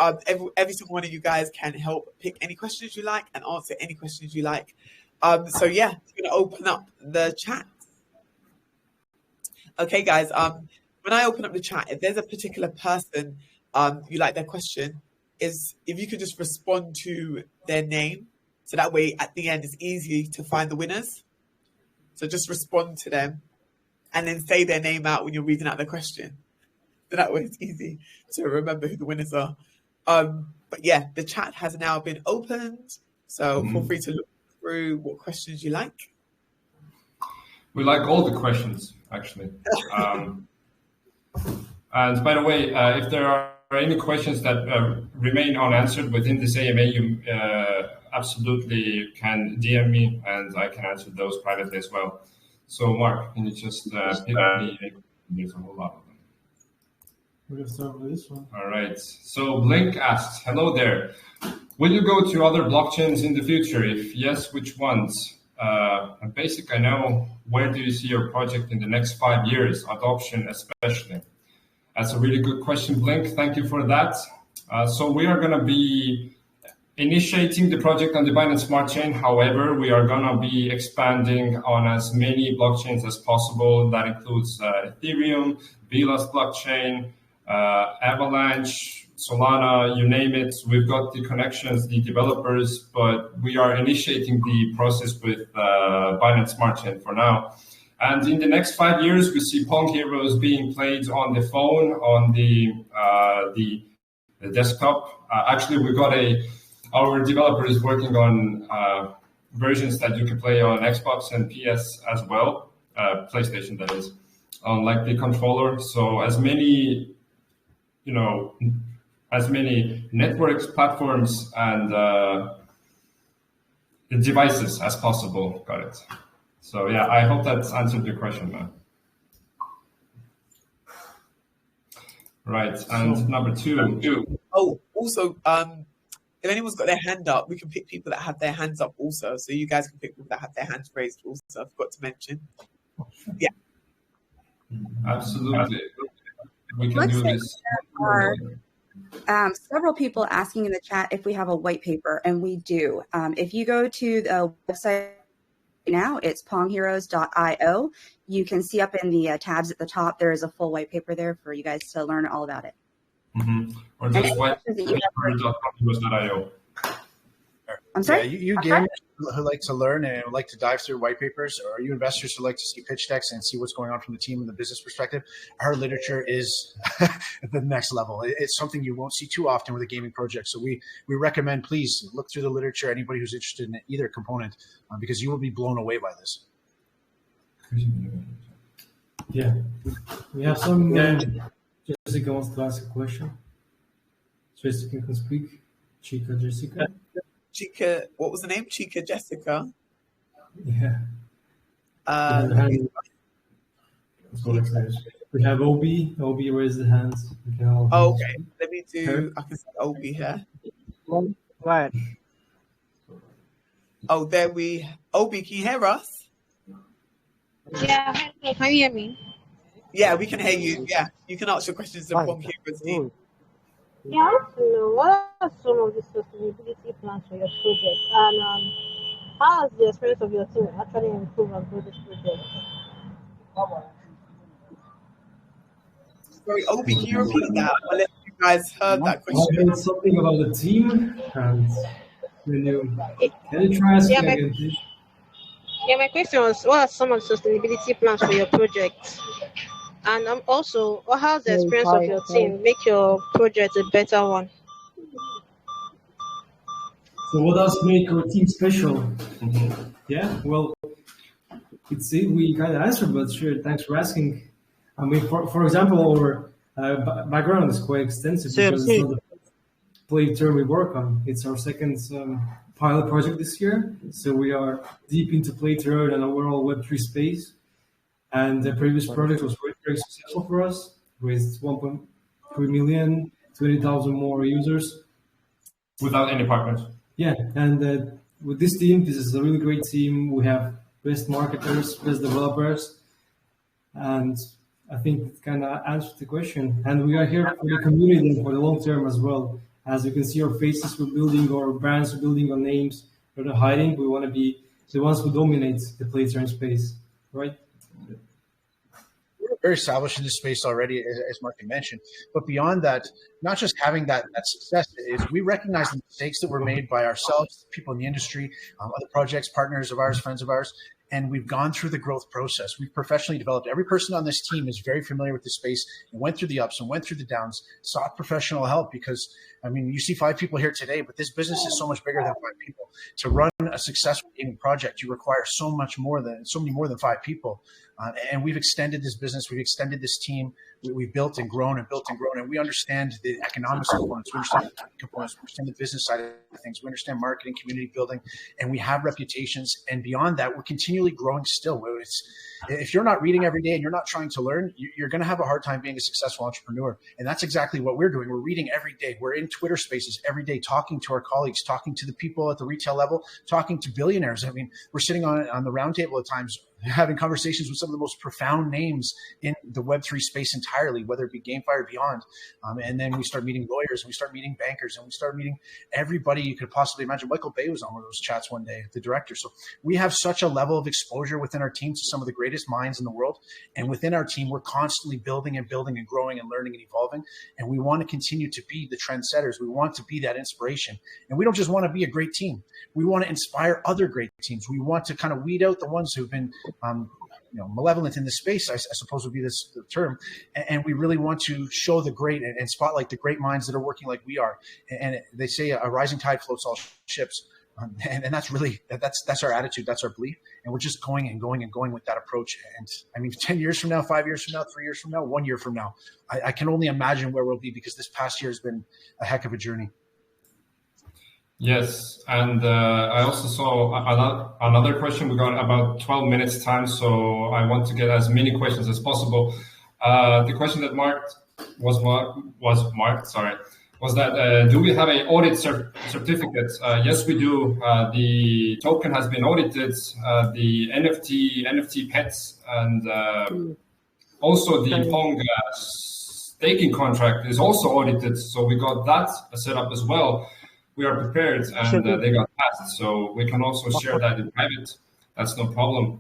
every single one of you guys can help pick any questions you like and answer any questions you like. I'm going to open up the chat. Okay, guys, when I open up the chat, if there's a particular person you like their question, if you could just respond to their name, so that way at the end it's easy to find the winners. So just respond to them and then say their name out when you're reading out the question. So that way it's easy to remember who the winners are. But yeah, the chat has now been opened. So feel free to look through what questions you like. We like all the questions, actually. And by the way, if there are any questions that remain unanswered within this AMA, you absolutely can DM me, and I can answer those privately as well. So, Mark, can you just pick me? There's a whole lot of them. We're going to start with this one. All right. So, Blink asks, hello there. Will you go to other blockchains in the future? If yes, which ones? And basically, I know, where do you see your project in the next 5 years, adoption especially? That's a really good question, Blink. Thank you for that. So we are going to be initiating the project on the Binance Smart Chain. However, we are going to be expanding on as many blockchains as possible. That includes Ethereum, Velas blockchain, Avalanche, Solana, you name it. We've got the connections, the developers, but we are initiating the process with Binance Smart Chain for now. And in the next 5 years, we see Pong Heroes being played on the phone, on the desktop. Actually, we got our developer is working on versions that you can play on Xbox and PS as well, PlayStation that is, on like the controller. So as many networks, platforms, and devices as possible. Got it. So yeah, I hope that's answered your question, man. Right, and number two. Oh, also, if anyone's got their hand up, we can pick people that have their hands up also. So you guys can pick people that have their hands raised also. I forgot to mention. Yeah. Absolutely. We can do this. There are several people asking in the chat if we have a white paper, and we do. If you go to the website now, it's pongheroes.io. You can see up in the tabs at the top, there is a full white paper there for you guys to learn all about it. Mm-hmm. Or just whitepaper.pongheroes.io. I'm sorry? Yeah, you gamers who like to learn and like to dive through white papers, or are you investors who like to see pitch decks and see what's going on from the team and the business perspective? Our literature is at the next level. It's something you won't see too often with a gaming project. So we recommend, please look through the literature, anybody who's interested in either component, because you will be blown away by this. Yeah. We have some... Jessica wants to ask a question. Jessica can speak. Chica Jessica. Chica, what was the name? Chica Jessica. Yeah. We have Obi. Obi raised the hands. Okay. Let me do. I can see Obi here. What? Oh, there we. Obi, can you hear us? Yeah. Hello. Can you hear me? Yeah, we can hear you. Yeah, you can ask your questions to Pong Heroes team. Yeah, I want to know what are some of the sustainability plans for your project, and how has the experience of your team actually improved and grow this project? Sorry, Obi, can you repeat that? I'll let you guys heard that I question. heard something about the team, and can you try asking again, please? Yeah, my question was, what are some of the sustainability plans for your project? And also, what has the experience of your team make your project a better one? So what does make our team special? Yeah, well, we kind of answered, but sure, thanks for asking. I mean, for example, our background is quite extensive because it's not the play term we work on. It's our second pilot project this year. So we are deep into Playthrough and overall Web3 space. And the previous project was very successful for us with 1.3 million, 20,000 more users. Without any partners. Yeah, and with this team, this is a really great team. We have best marketers, best developers, and I think it kind of answers the question. And we are here for the community and for the long term as well. As you can see, our faces we're building, our brands we're building, our names we're not hiding. We want to be the ones who dominate the Playthrough space, right? We're very established in this space already, as Martin mentioned. But beyond that, not just having that success, is we recognize the mistakes that were made by ourselves, people in the industry, other projects, partners of ours, friends of ours, and we've gone through the growth process. We've professionally developed. Every person on this team is very familiar with the space and went through the ups and went through the downs, sought professional help because, I mean, you see 5 people here today, but this business is so much bigger than 5 people. To run a successful gaming project, you require so many more than 5 people. And we've extended this business. We've extended this team. We've built and grown and built and grown. And we understand the economics components. We understand the components. We understand the business side of things. We understand marketing, community building, and we have reputations. And beyond that, we're continually growing still. If you're not reading every day and you're not trying to learn, you're going to have a hard time being a successful entrepreneur. And that's exactly what we're doing. We're reading every day. We're in Twitter spaces every day, talking to our colleagues, talking to the people at the retail level, talking to billionaires. I mean, we're sitting on the round table at times, having conversations with some of the most profound names in the Web3 space entirely, whether it be GameFi or beyond. And then we start meeting lawyers, and we start meeting bankers, and we start meeting everybody you could possibly imagine. Michael Bay was on one of those chats one day, the director. So we have such a level of exposure within our team to some of the greatest minds in the world. And within our team, we're constantly building and building and growing and learning and evolving. And we want to continue to be the trendsetters. We want to be that inspiration. And we don't just want to be a great team. We want to inspire other great teams. We want to kind of weed out the ones who've been malevolent in this space, I suppose would be the term. And we really want to show the great and spotlight the great minds that are working like we are. And they say a rising tide floats all ships. And that's really, that's our attitude. That's our belief. And we're just going and going and going with that approach. And I mean, 10 years from now, 5 years from now, 3 years from now, 1 year from now, I can only imagine where we'll be, because this past year has been a heck of a journey. Yes, and I also saw another question. We got about 12 minutes time, so I want to get as many questions as possible. The question that was that do we have an audit certificate? Yes, we do. The token has been audited, the NFT pets, and also the Pong staking contract is also audited. So we got that set up as well. We are prepared, and they got passed. So we can also share that in private. That's no problem.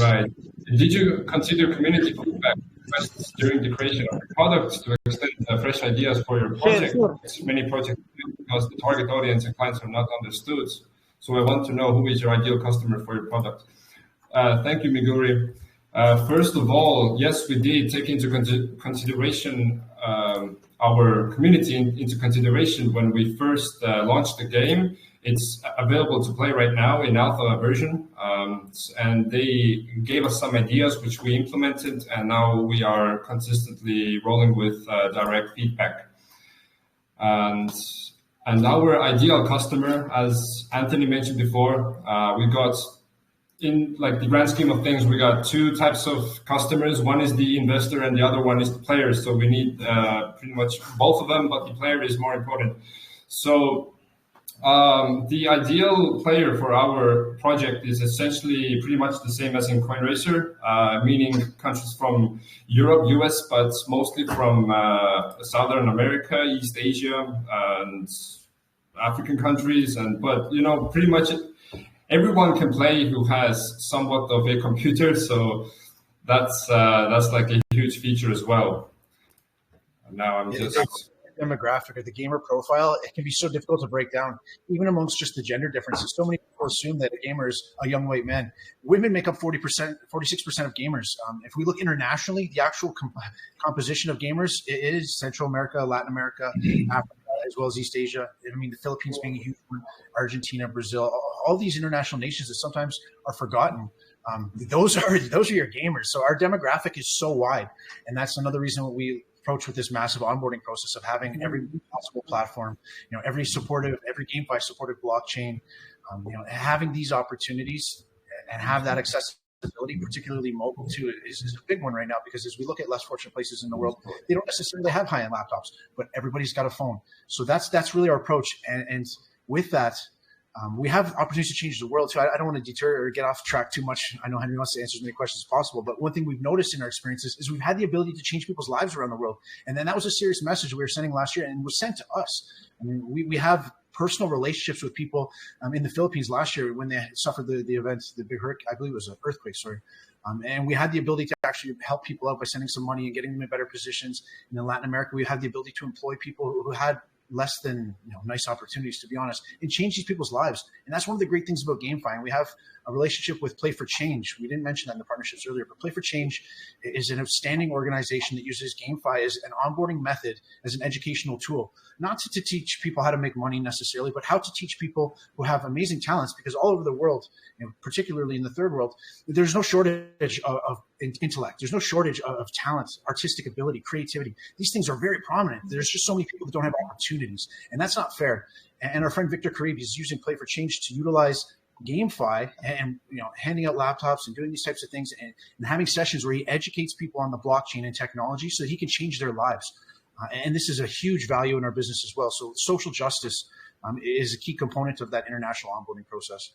Right. Did you consider community feedback requests during the creation of the product to extend fresh ideas for your project? Many projects because the target audience and clients are not understood. So I want to know who is your ideal customer for your product. Thank you, Miguri. First of all, yes, we did take into consideration our community into consideration when we first launched the game. It's available to play right now in alpha version, and they gave us some ideas which we implemented, and now we are consistently rolling with direct feedback. And our ideal customer, as Anthony mentioned before, we got, in like the grand scheme of things, we got 2 types of customers. One is the investor and the other one is the player. So we need pretty much both of them, but the player is more important. So the ideal player for our project is essentially pretty much the same as in CoinRacer, meaning countries from Europe, US, but mostly from Southern America, East Asia, and African countries. But pretty much everyone can play who has somewhat of a computer, so that's like a huge feature as well. Now I'm just demographic or the gamer profile, it can be so difficult to break down, even amongst just the gender differences. So many people assume that a gamer is a young white man. Women make up 46% of gamers. If we look internationally, the actual composition of gamers is Central America, Latin America, Africa, as well as East Asia. I mean, the Philippines being a huge one, Argentina, Brazil, all these international nations that sometimes are forgotten. Those are your gamers. So our demographic is so wide, and that's another reason we approach with this massive onboarding process of having every possible platform, every GameFi supported blockchain, having these opportunities and have that accessibility, particularly mobile too, is a big one right now, because as we look at less fortunate places in the world, they don't necessarily have high-end laptops, but everybody's got a phone. So that's really our approach. And with that, we have opportunities to change the world too. I don't want to deter or get off track too much. I know Henry wants to answer as many questions as possible, but one thing we've noticed in our experiences is we've had the ability to change people's lives around the world. And then that was a serious message we were sending last year, and was sent to us. I mean, we have personal relationships with people in the Philippines last year when they suffered the event, the big hurricane, I believe it was an earthquake, sorry. And we had the ability to actually help people out by sending some money and getting them in better positions. And in Latin America, we had the ability to employ people who had less than nice opportunities, to be honest, and change these people's lives. And that's one of the great things about GameFi. And we have a relationship with Play for Change. We didn't mention that in the partnerships earlier, but Play for Change is an outstanding organization that uses GameFi as an onboarding method, as an educational tool, not to teach people how to make money necessarily, but how to teach people who have amazing talents, because all over the world, particularly in the third world, there's no shortage of intellect. There's no shortage of talent, artistic ability, creativity. These things are very prominent. There's just so many people that don't have opportunities, and that's not fair. And our friend Victor Karib is using Play for Change to utilize GameFi and handing out laptops and doing these types of things and having sessions where he educates people on the blockchain and technology so that he can change their lives. And this is a huge value in our business as well. So social justice is a key component of that international onboarding process.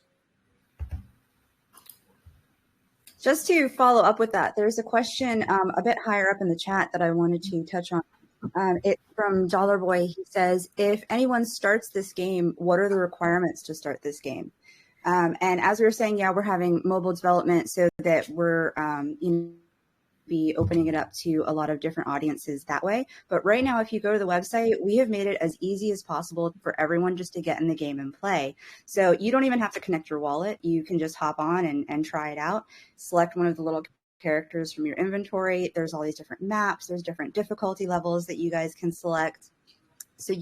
Just to follow up with that, there's a question a bit higher up in the chat that I wanted to touch on. It's from Dollar Boy. He says, if anyone starts this game, what are the requirements to start this game? And as we were saying, we're having mobile development so that we're be opening it up to a lot of different audiences that way. But right now, if you go to the website, we have made it as easy as possible for everyone just to get in the game and play. So you don't even have to connect your wallet. You can just hop on and try it out. Select one of the little characters from your inventory. There's all these different maps. There's different difficulty levels that you guys can select. So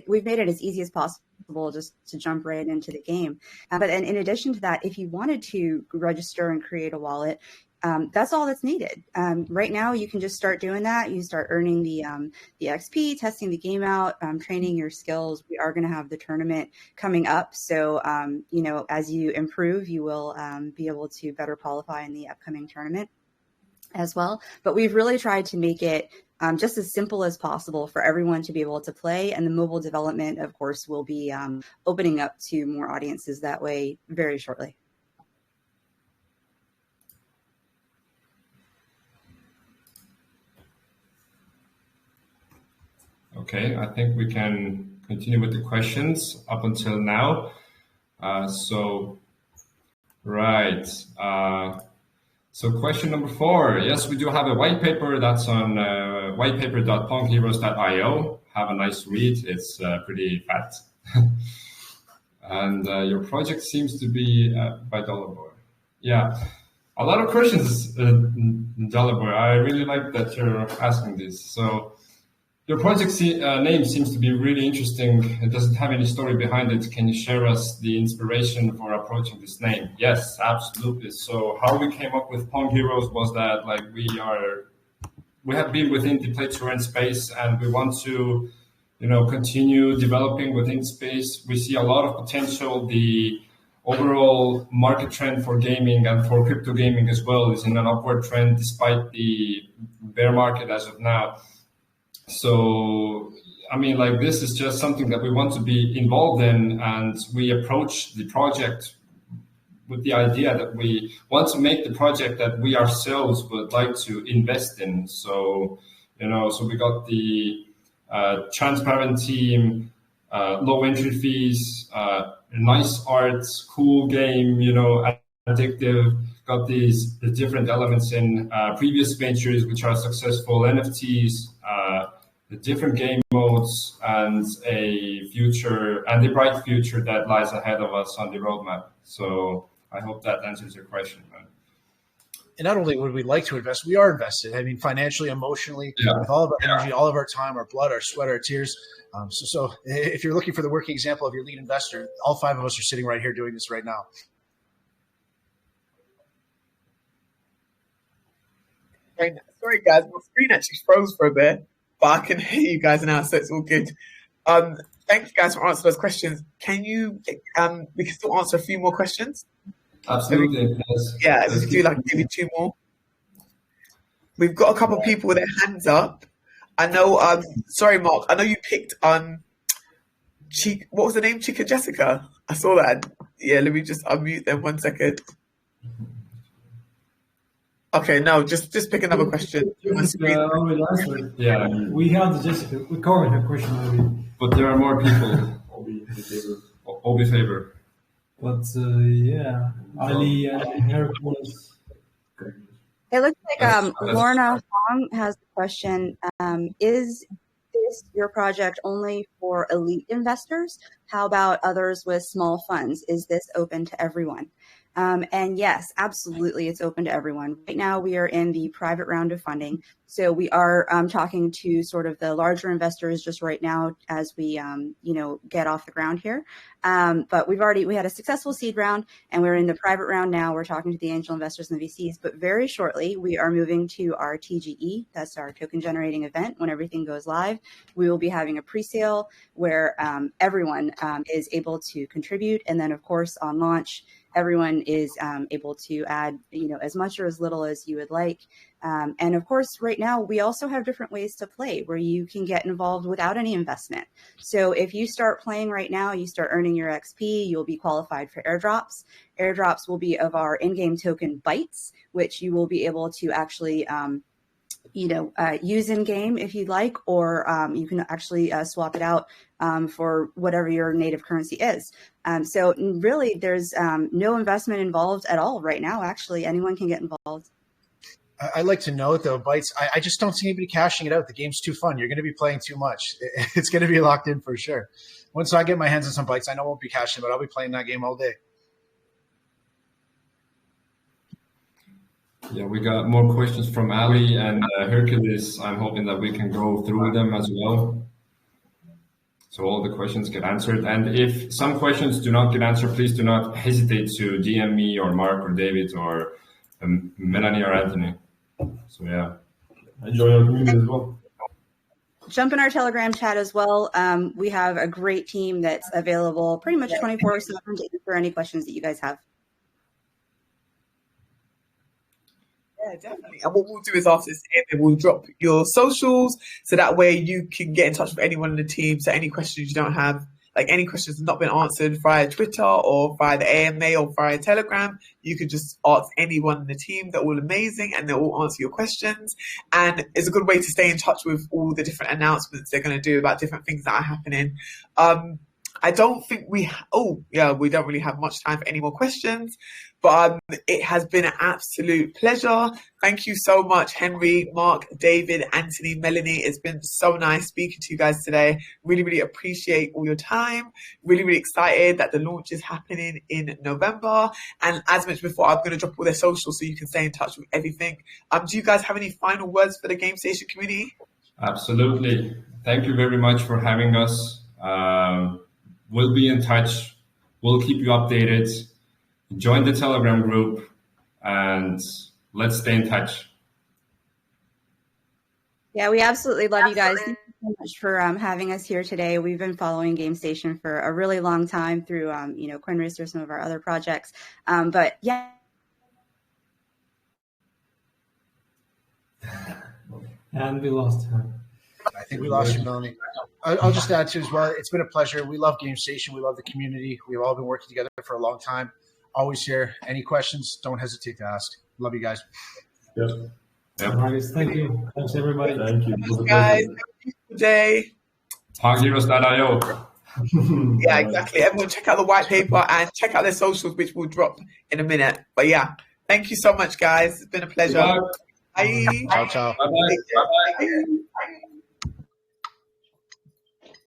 we've made it as easy as possible just to jump right into the game. But then in addition to that, if you wanted to register and create a wallet, that's all that's needed. Right now, you can just start doing that. You start earning the XP, testing the game out, training your skills. We are going to have the tournament coming up. So, as you improve, you will be able to better qualify in the upcoming tournament as well. But we've really tried to make it just as simple as possible for everyone to be able to play. And the mobile development, of course, will be opening up to more audiences that way very shortly. Okay, I think we can continue with the questions up until now. So question number 4. Yes, we do have a white paper that's on whitepaper.pongheroes.io. Have a nice read. It's pretty fat. And your project seems to be by Dollar Boy. Yeah, a lot of questions, Dollar Boy. I really like that you're asking this. So your project name seems to be really interesting. It doesn't have any story behind it. Can you share us the inspiration for approaching this name? Yes, absolutely. So how we came up with Pong Heroes was that we have been within the play to earn space, and we want to, continue developing within space. We see a lot of potential. The overall market trend for gaming and for crypto gaming as well is in an upward trend despite the bear market as of now. So, this is just something that we want to be involved in, and we approach the project with the idea that we want to make the project that we ourselves would like to invest in. So, so we got the transparent team, low entry fees, nice art, cool game, addictive, got the different elements in previous ventures which are successful, NFTs, the different game modes, and a bright future that lies ahead of us on the roadmap. So I hope that answers your question, man. And not only would we like to invest, we are invested. Financially, emotionally, with all of our energy, all of our time, our blood, our sweat, our tears. So if you're looking for the working example of your lead investor, all 5 of us are sitting right here doing this right now. Sorry, guys, my screen actually froze for a bit, but I can hear you guys now, so it's all good. Thank you guys for answering those questions. Can you, we can still answer a few more questions? Absolutely. Yeah, we can do maybe 2 more. We've got a couple of people with their hands up. I know, sorry, Mark, I know you picked, what was the name? Chica Jessica? I saw that. Yeah, let me just unmute them 1 second. Okay, no, just pick another question. Yeah, we had Jessica. We covered her question already. But there are more people. Obi favor. But Ali and Eric was. It looks like Lorna Hong has a question. Is this your project only for elite investors? How about others with small funds? Is this open to everyone? And yes, absolutely, it's open to everyone. Right now, we are in the private round of funding. So we are talking to sort of the larger investors just right now as we, get off the ground here. But we had a successful seed round, and we're in the private round now. We're talking to the angel investors and the VCs. But very shortly, we are moving to our TGE. That's our token generating event. When everything goes live, we will be having a pre-sale where everyone is able to contribute. And then, of course, on launch, everyone is able to add, as much or as little as you would like. And of course, right now, we also have different ways to play where you can get involved without any investment. So if you start playing right now, you start earning your XP, you'll be qualified for airdrops. Airdrops will be of our in-game token bytes, which you will be able to actually use in game if you'd like, or you can actually swap it out for whatever your native currency is. So really, there's no investment involved at all right now. Actually, anyone can get involved. I'd like to note, though, Bytes, I just don't see anybody cashing it out. The game's too fun. You're going to be playing too much. It's going to be locked in for sure. Once I get my hands on some Bytes, I know I won't be cashing, but I'll be playing that game all day. Yeah, we got more questions from Ali and Hercules. I'm hoping that we can go through them as well, so all the questions get answered. And if some questions do not get answered, please do not hesitate to DM me or Mark or David or Melanie or Anthony. So yeah, enjoy our community as well. Jump in our Telegram chat as well. We have a great team that's available pretty much 24/7 to answer any questions that you guys have. Yeah, definitely. And what we'll do is after this, we'll drop your socials so that way you can get in touch with anyone in the team. So any questions you don't have, like any questions have not been answered via Twitter or via the AMA or via Telegram, you can just ask anyone in the team. They're all amazing and they'll all answer your questions. And it's a good way to stay in touch with all the different announcements they're going to do about different things that are happening. I don't think we don't really have much time for any more questions, but it has been an absolute pleasure. Thank you so much, Henry, Mark, David, Anthony, Melanie. It's been so nice speaking to you guys today. Really, really appreciate all your time. Really, really excited that the launch is happening in November. And as mentioned before, I'm going to drop all their socials so you can stay in touch with everything. Do you guys have any final words for the Game Station community? Absolutely. Thank you very much for having us. We'll be in touch. We'll keep you updated. Join the Telegram group and let's stay in touch. Yeah, we absolutely love you guys. Thank you so much for having us here today. We've been following Game Station for a really long time through, CoinRacer, some of our other projects. But yeah. And we lost her. I think we lost you, Melanie. I'll just add to as well. It's been a pleasure. We love Game Station. We love the community. We've all been working together for a long time. Always here. Any questions, don't hesitate to ask. Love you guys. Yep. All right, thank you. Thanks, everybody. Thank you. Thanks, guys. Have a beautiful day. PongHeroes.io. Yeah, exactly. Everyone check out the white paper and check out their socials, which we'll drop in a minute. But yeah, thank you so much, guys. It's been a pleasure. Bye. Bye. Ciao, ciao. Bye-bye. Bye-bye. Bye.